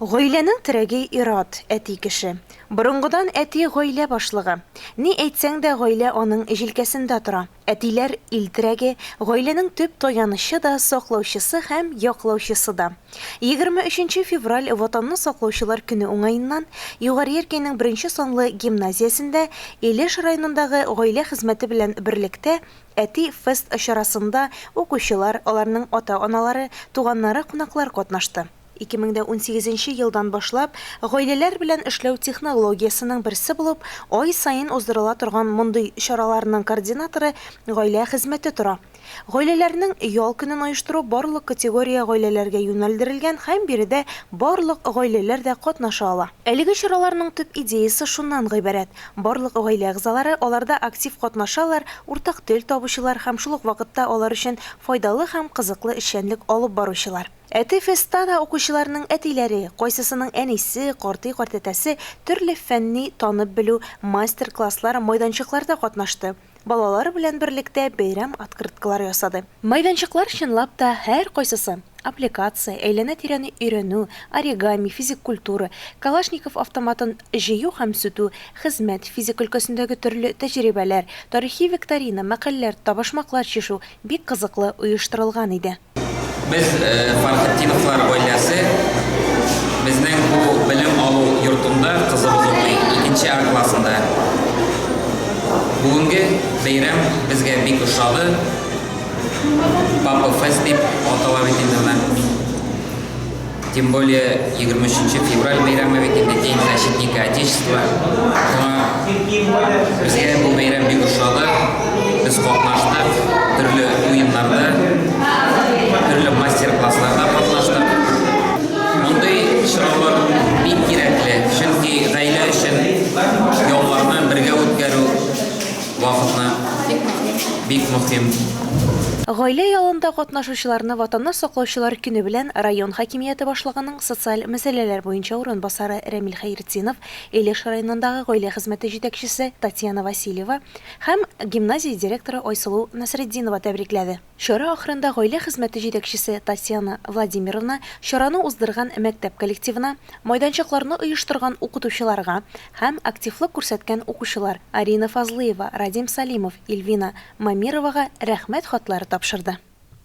Гаиләнең терәге ират, әти кеше. Борынгыдан әти гаилә башлыгы. Ни әйтсәң дә гаилә аның җилкәсендә тора. Әтиләр ил терәге, гаиләнең төп таянышы да, саклаучысы һәм яклаучысы да. 23 февраль Ватанны саклаучылар көне уңаеннан Югары Яркәйнең 1 санлы гимназиясендә Илеш районындагы гаилә хезмәте белән берлектә Әти фест чарасында укучылар, аларның ата-аналары, туганнары, кунаклар катнашты. 2018 елдан башлап гаиләләр белән эшләү технологиясының берсе булып, ай сайын уздырыла торган мондый чараларның координаторы гаилә хезмәте тора. Гаиләләрнең ял көнен оештыру барлык категория гаиләләргә юнәлдерелгән һәм биредә барлык гаиләләр дә катнаша ала. Әлеге чараларның төп идеясе шуннан гыйбарәт: барлык гаилә әгъзалары аларда актив катнашалар, уртак тел табучылар һәм шул ук вакытта алар өчен файдалы һәм кызыклы эшчәнлек алып баручылар. Әти фестта да укучыларның әтиләре, кайсысының әнисе, карты, картәтәсе төрле фәнни танып белү мастер-класслар, майданчыкларда катнашты. Балалар белән берлектә бәйрәм открыткалар ясады. Майданчыклар чынлап та һәр кайсысы аппликация, әйләнә-тирәне өйрәнү, оригами, физик культура, Калашников автоматын җыю һәм сүтү, хезмәт, физик өлкәсендәге төрле тәҗрибәләр, тарихи викторина, мәкаләләр, табышмаклар чишү бик кызыклы оештырылган иде. Biz Farhatdinovlar oilasi bizning bu bilim alу yurtunda kızımızın 2 A klassında. Bugungi bayram bizga bek uşadı. Papa Fest deb atalab etildi. Тем более 23 февраль bayramı ведь это День защитника Отечества. Bizga bu bayram bek uşadı. Biz qatnaştık, türlü oyunlarda, türlü master-klasslarda qatnaştık. Bunday choralар bek kerakli, chunki гаилә өчен yollarni birga o'tkaru vaqtni bek muhim. Гаилә ялында катнашучыларны Ватанны саклаучылар көне белән район хакимияте башлыгының социаль мәсьәләләр буенча урынбасары Рәмил Хәйретдинов, Илеш районындагы гаилә хезмәте җитәкчесе Татьяна Васильева һәм гимназия директоры Айсылу Насретдинова тәбрикләде. Чара ахырында гаилә хезмәте җитәкчесе Татьяна Владимировна чараны уздырган мәктәп коллективына, майданчыкларны оештырган укытучыларга һәм активлык күрсәткән укучылар Арина Фазлыева, Радим Салимов, Ильвина Мамировага рәхмәт хатлары тапшырды.